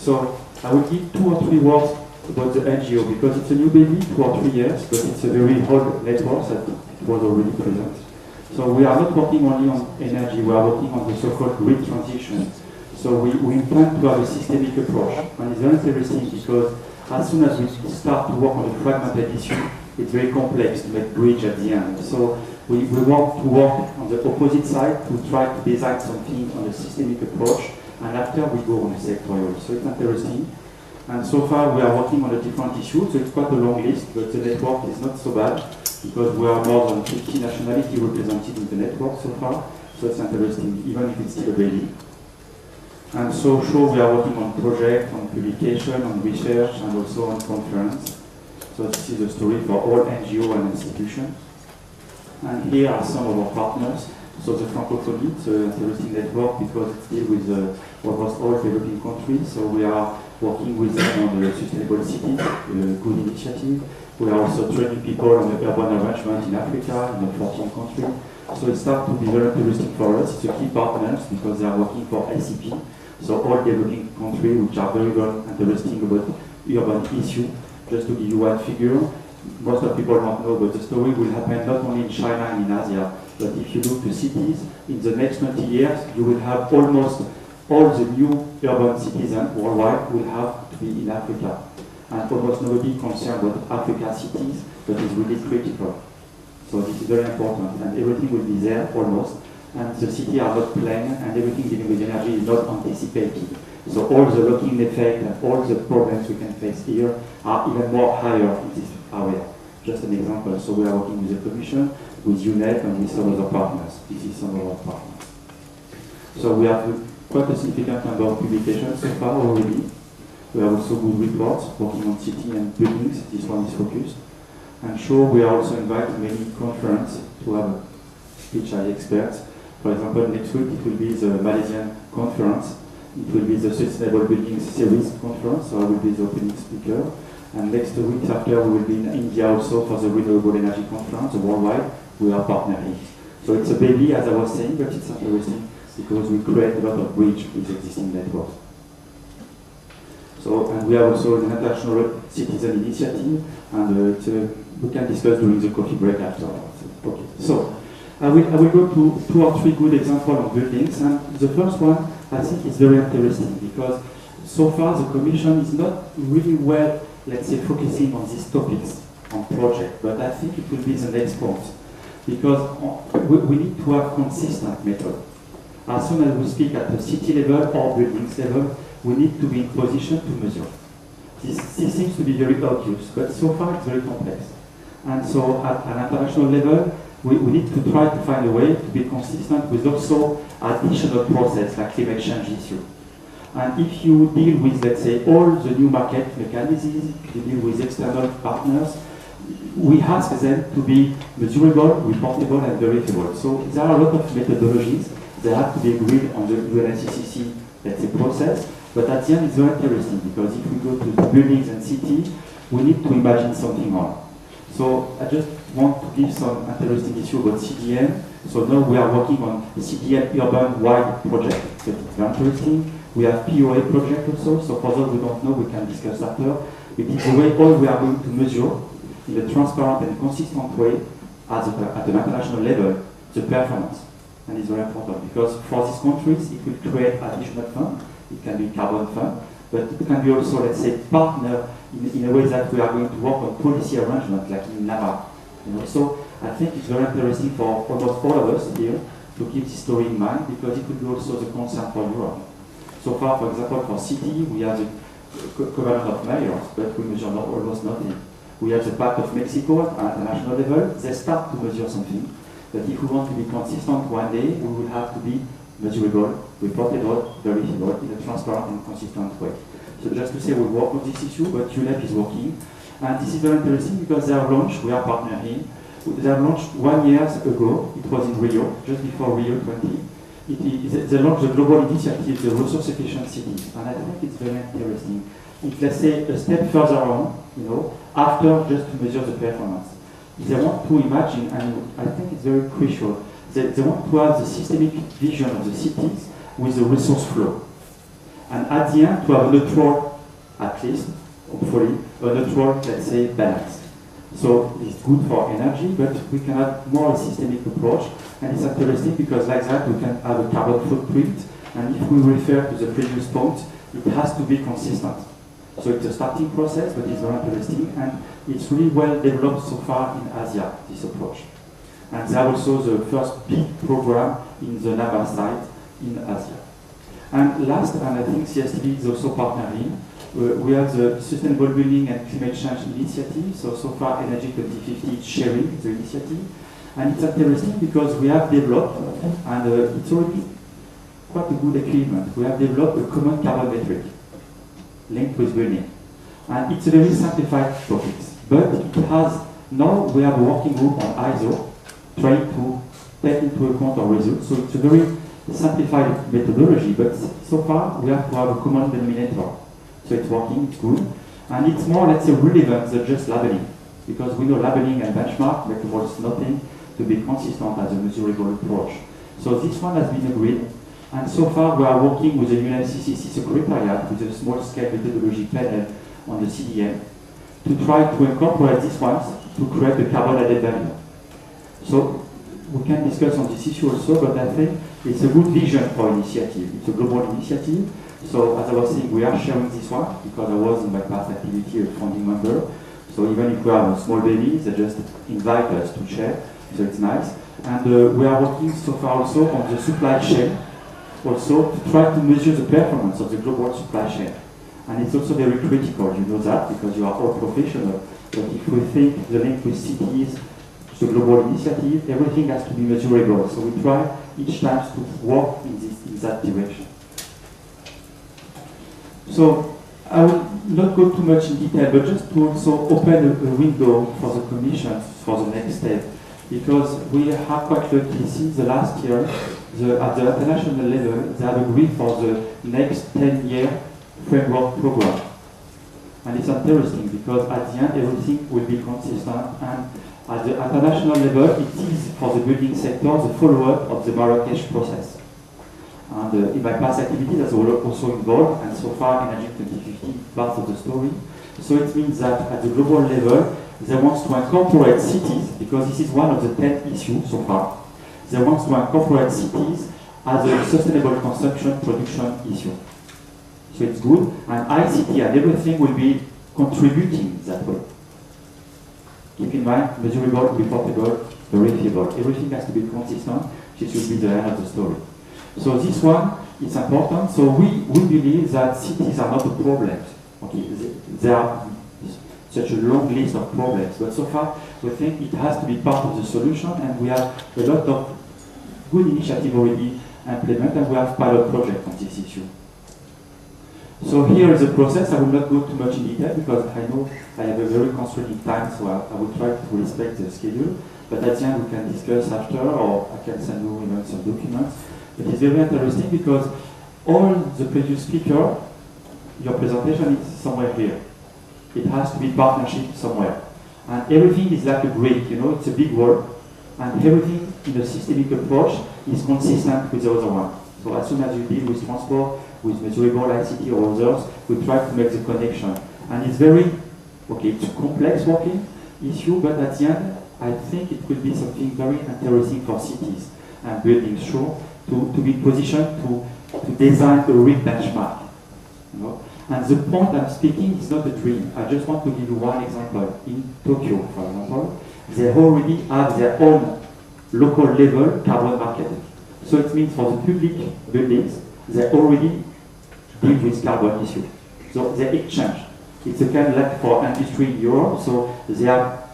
So I will give 2 or 3 words about the NGO because it's a new baby, 2 or 3 years, but it's a very old network that was already present. So we are not working only on energy, we are working on the so-called grid transition. So we intend to have a systemic approach. And it's very interesting because as soon as we start to work on the fragmented issue, it's very complex to make bridge at the end. So we want to work on the opposite side to try to design something on a systemic approach, and after we go on a sectorial. So it's interesting. And so far we are working on a different issue, so it's quite a long list, but the network is not so bad because we are more than 50 nationalities represented in the network so far. So it's interesting, even if it's still a baby. And so sure we are working on projects, on publication, on research, and also on conference. So this is the story for all NGO and institutions. And here are some of our partners. So the Francophonie, it's an interesting network because it's deal with almost all developing countries. So we are working with them on the sustainable cities, a good initiative. We are also training people on the urban arrangement in Africa, in the 14 countries. So it starts to be very interesting for us. It's a key partners because they are working for ICP. So all developing countries which are very, very interesting about urban issue. Just to give you one figure, most of people don't know, but the story will happen not only in China and in Asia, but if you look to cities, in the next 20 years, you will have almost all the new urban citizens worldwide will have to be in Africa. And almost nobody concerned about Africa cities, but it's really critical. So this is very important, and everything will be there almost. And the cities are not planned, and everything dealing with energy is not anticipated. So all the locking effect and all the problems we can face here are even more higher in this area. Just an example. So we are working with the Commission, with UNEP, and with some other partners. This is some of our partners. So we have quite a significant number of publications so far already. We have also good reports working on city and buildings. This one is focused. And sure, we are also invited to many conferences to have speech experts. For example, next week it will be the Malaysian conference. It will be the Sustainable Buildings Series conference, so I will be the opening speaker. And next week after, we will be in India also for the Renewable Energy Conference, worldwide. We are partnering. So it's a baby, as I was saying, but it's interesting because we create a lot of bridge with existing networks. So, and we have also an international citizen initiative, and we can discuss during the coffee break after. Okay. So, I will go to 2 or 3 good examples of buildings, and the first one I think is very interesting because so far the Commission is not really well, let's say, focusing on these topics, on projects, but I think it will be the next point because we need to have consistent method. As soon as we speak at the city level or buildings level, we need to be in position to measure. This seems to be very obvious, but so far it's very complex. And so at an international level, we need to try to find a way to be consistent with also additional process like climate change issue. And if you deal with, let's say, all the new market mechanisms, you deal with external partners, we ask them to be measurable, reportable, and verifiable. So there are a lot of methodologies that have to be agreed on the UNFCCC, let's say, process. But at the end, it's very interesting because if we go to the buildings and cities, we need to imagine something on. So I just want to give some interesting issue about CDM. So now we are working on the CDM urban-wide project. So it's very interesting. We have POA project also. So for those who don't know, we can discuss after. It is the way all we are going to measure in a transparent and consistent way at an international level the performance. And it's very important because for these countries, it will create additional fund. It can be carbon fund, but it can be also, let's say, partner in a way that we are going to work on policy arrangement, like in NAMA. So I think it's very interesting for almost all of us here to keep this story in mind because it will be also the concern for Europe. So far, for example, for city, we have the covenant of mayors, but we measure almost nothing. We have the Pact of Mexico at international level. They start to measure something, but if we want to be consistent one day, we will have to be measurable, reportable, verifiable in a transparent and consistent way. So just to say we work on this issue, but UNEP is working. And this is very interesting because they have launched, we are partnering, they have launched 1 year ago, it was in Rio, just before Rio 20. They launched the global initiative, the resource efficient cities. And I think it's very interesting. If let's say a step further on, after just to measure the performance. They want to imagine, and I think it's very crucial, they want to have the systemic vision of the cities with the resource flow. And at the end, to have a neutral, at least, hopefully, a neutral, let's say, balance. So it's good for energy, but we can have more a systemic approach. And it's interesting because like that, we can have a carbon footprint. And if we refer to the previous point, it has to be consistent. So it's a starting process, but it's very interesting. And it's really well developed so far in Asia, this approach. And they are also the first big program in the NAVA site in Asia. And last, and I think CSTB is also partnering, we have the Sustainable Building and Climate Change Initiative. So far, Energy 2050 is sharing the initiative. And it's interesting because we have developed, and it's already quite a good achievement, we have developed a common carbon metric linked with building. And it's a very simplified topic. But it has, now we have a working group on ISO, trying to take into account our results. So it's a very simplified methodology, but so far we have to have a common denominator. So it's working, it's good. And it's more, let's say, relevant than just labeling. Because we know labeling and benchmark make almost nothing to be consistent as a measurable approach. So this one has been agreed. And so far we are working with the UNFCCC Secretariat with a small-scale methodology panel on the CDM to try to incorporate these ones to create a carbon added value. So we can discuss on this issue also, but I think it's a good vision for initiative. It's a global initiative. So as I was saying, we are sharing this one because I was in my past activity a founding member. So even if we have a small baby, they just invite us to share. So it's nice. And we are working so far also on the supply chain, also to try to measure the performance of the global supply chain. And it's also very critical, you know that, because you are all professional. But if we think the link with cities, the global initiative, everything has to be measurable. So we try each time to work in that direction. So I will not go too much in detail, but just to also open a window for the Commission for the next step. Because we have quite lucky since the last year, at the international level, they have agreed for the next 10-year framework program. And it's interesting because at the end, everything will be consistent. And at the international level, it is for the building sector the follow-up of the Marrakesh process. And in my past activities, that's also involved, and so far, Energy 2050 part of the story. So it means that at the global level, they want to incorporate cities, because this is one of the 10 issues so far. They want to incorporate cities as a sustainable consumption production issue. So it's good, and ICT and everything will be contributing that way. Keep in mind, measurable, reportable, verifiable. Everything has to be consistent. This will be the end of the story. So this one is important. So we believe that cities are not the problems. Okay, there are such a long list of problems, but so far we think it has to be part of the solution, and we have a lot of good initiatives already implemented, and we have pilot projects on this issue. So here is the process. I will not go too much in detail because I know I have a very constraining time, so I will try to respect the schedule. But at the end we can discuss after, or I can send you even some documents. But it's very interesting because all the previous speaker, your presentation is somewhere here. It has to be partnership somewhere. And everything is like a brick, you know, it's a big work. And everything in a systemic approach is consistent with the other one. So as soon as you deal with transport, with measurable ICT or others, we try to make the connection. And it's very, okay, it's a complex working issue, but at the end, I think it will be something very interesting for cities and buildings, sure, to be positioned to design a real benchmark. You know? And the point I'm speaking is not a dream. I just want to give you one example. In Tokyo, for example, they already have their own local level carbon market. So it means for the public buildings, they already deal with carbon issue. So they exchange. It's a kind of like for industry in Europe, so they have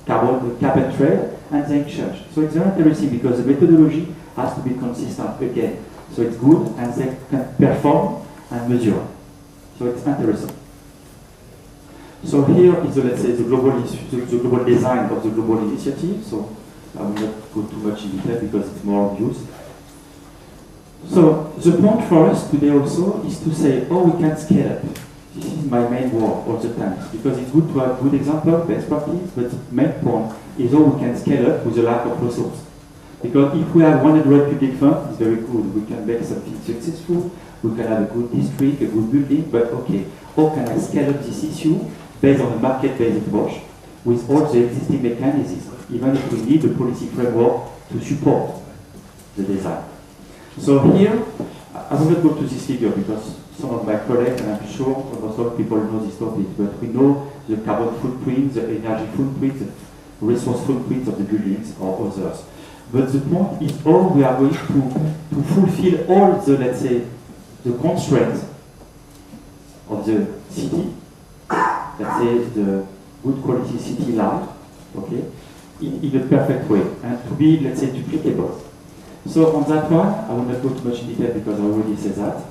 carbon cap and trade, and they exchange. So it's very interesting because the methodology has to be consistent again. So it's good, and they can perform and measure. So it's interesting. So here is, let's say, the global design of the global initiative. So I will not go too much in detail because it's more obvious. So the point for us today also is to say, oh, we can scale up. This is my main work all the time, because it's good to have good example, best practice, but the main point is how we can scale up with a lack of resources. Because if we have 100 public funds, it's very good. We can make something successful. We can have a good district, a good building. But okay, how can I scale up this issue based on a market-based approach with all the existing mechanisms, even if we need a policy framework to support the design? So here, I will not go to this figure because some of my colleagues, and I'm sure almost all people know this topic, but we know the carbon footprint, the energy footprint, the resource footprint of the buildings or others. But the point is how we are going to fulfill all the, let's say, the constraints of the city, let's say the good quality city life, okay, in a perfect way, and to be, let's say, duplicable. So on that one, I will not go too much in detail because I already said that.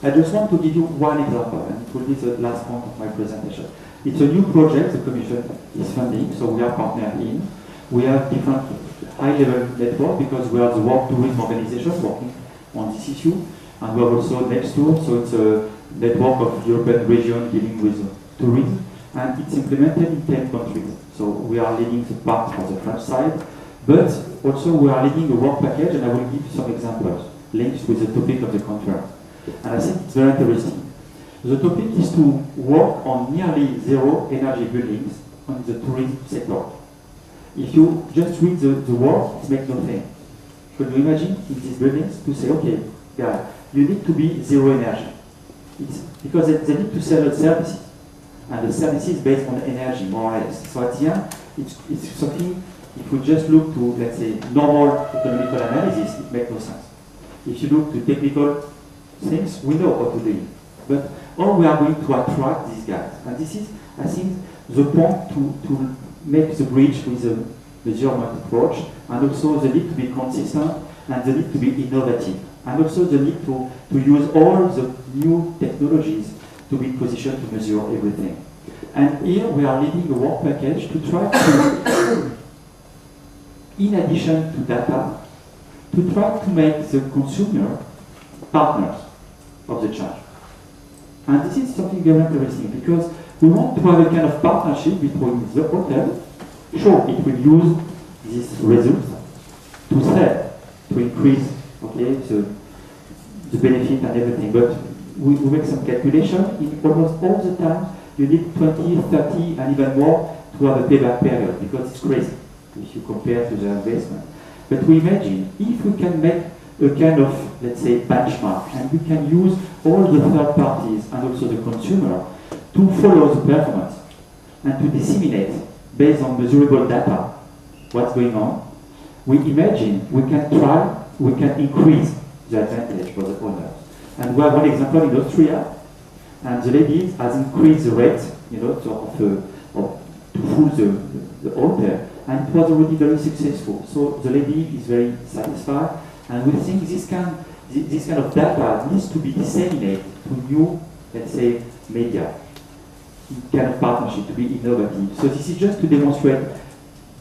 I just want to give you one example, and it will be the last point of my presentation. It's a new project the Commission is funding, so we are partnered in. We have different high-level network because we are the world tourism organization working on this issue, and we have also next to, so it's a network of European region dealing with tourism, and it's implemented in 10 countries. So we are leading the part for the French side, but also we are leading a work package, and I will give some examples linked with the topic of the conference. And I think it's very interesting. The topic is to work on nearly zero energy buildings on the tourism sector. If you just read the word, it makes no sense. Could you imagine in these buildings to say, okay, guys, you need to be zero energy. It's because they need to sell services. And the services based on energy, more or less. So at the end, it's something, if we just look to, let's say, normal economical analysis, it makes no sense. If you look to technical things, we know how to do it. But how we are going to attract these guys. And this is, I think, the point to make the bridge with the measurement approach, and also the need to be consistent, and the need to be innovative. And also the need to use all the new technologies to be positioned to measure everything. And here we are leading a work package to try to, in addition to data, to try to make the consumer partners of the change. And this is something very interesting because we want to have a kind of partnership between the hotel, sure, it will use these results to sell, to increase, okay, the benefit and everything, but we make some calculation. In almost all the time, you need 20, 30, and even more to have a payback period because it's crazy if you compare to the investment. But we imagine if we can make a kind of, let's say, benchmark, and we can use all the third parties and also the consumer to follow the performance and to disseminate based on measurable data what's going on. We imagine we can increase the advantage for the owners. And we have one example in Austria, and the lady has increased the rate, you know, to fool the hotel, and it was already very successful. So the lady is very satisfied, and we think this kind of data needs to be disseminated to new, let's say, media, kind of partnership to be innovative. So this is just to demonstrate,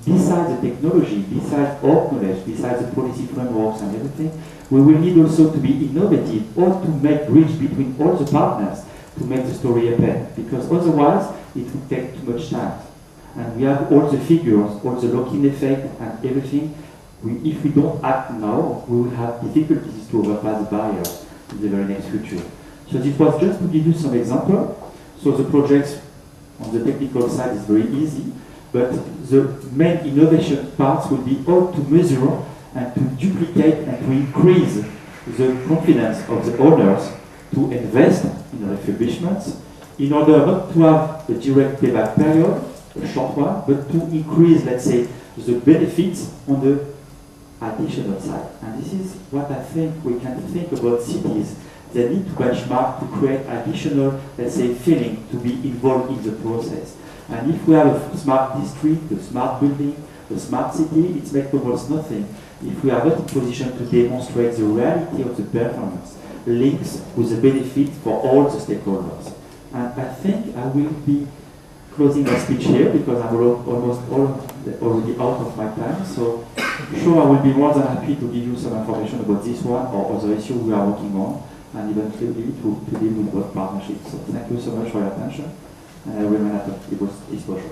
besides the technology, besides our knowledge, besides the policy frameworks and everything, we will need also to be innovative or to make bridge between all the partners to make the story happen, because otherwise it would take too much time. And we have all the figures, all the lock-in effect and everything. If we don't act now, we will have difficulties to overpass the barriers in the very next future. So this was just to give you some example. So the projects on the technical side is very easy, but the main innovation parts will be how to measure and to duplicate and to increase the confidence of the owners to invest in refurbishments in order not to have a direct payback period, a short one, but to increase, let's say, the benefits on the additional side. And this is what I think we can think about cities. They need to benchmark to create additional, let's say, feeling to be involved in the process. And if we have a smart district, a smart building, a smart city, it makes almost nothing if we are not in position to demonstrate the reality of the performance links with the benefit for all the stakeholders. And I think I will be closing my speech here because I'm almost already out of my time. So sure, I will be more than happy to give you some information about this one or other issues we are working on, and eventually to deal with both partnerships. So thank you so much for your attention, and I remain at your disposal.